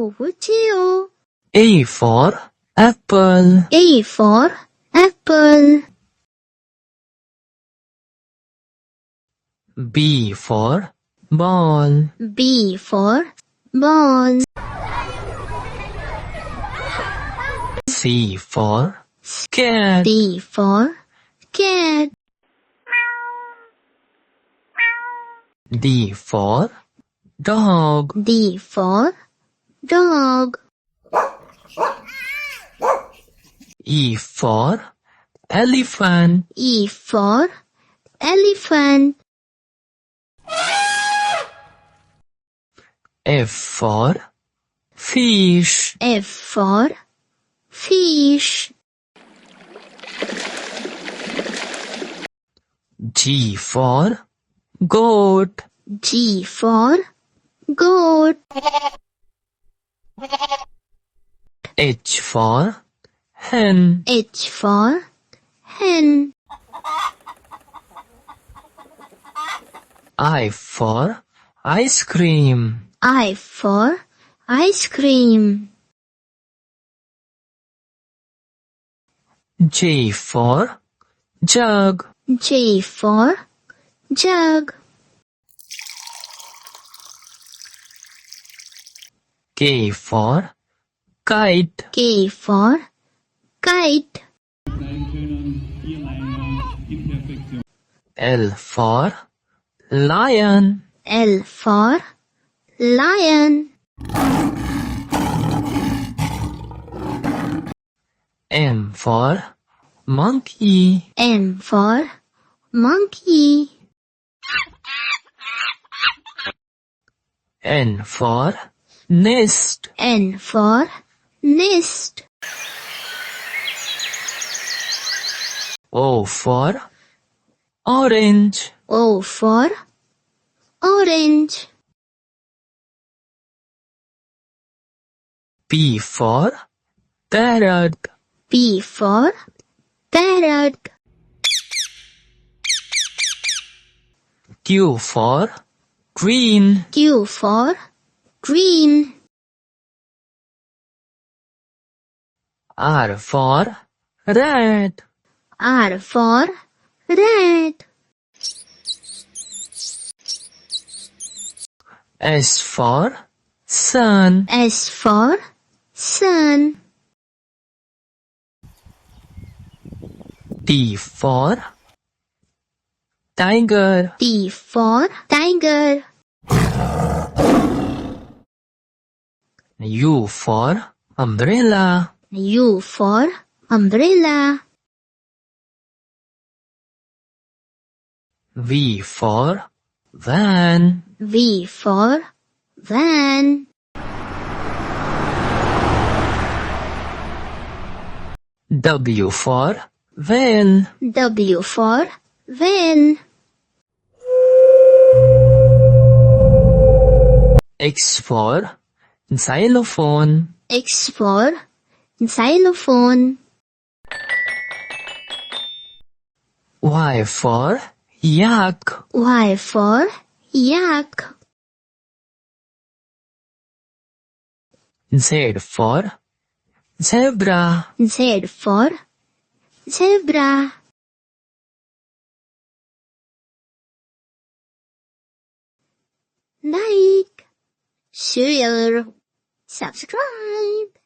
Kauchiu. A for apple. A for apple. B for ball. B for ball. C for cat. D for cat. D for dog. D for dog. E for elephant. E for elephant. F for fish. F for fish. G for goat. G for goat. H for hen. H for hen. I for ice cream. I for ice cream. J for jug. J for jug. K for kite. K for kite. L for lion. L for lion. M for monkey. M for monkey. N for nest. N for nest. O for orange. O for orange. P for parrot. P for parrot. Q for green. Q for green. R for red. R for red. S for sun. S for sun. T for tiger. T for tiger. U for umbrella. U for umbrella. V for van. V for van. W for van. W for van. X for xylophone. X for xylophone. Y for yak. Y for yak. Z for zebra. Z for zebra. Like, share, subscribe.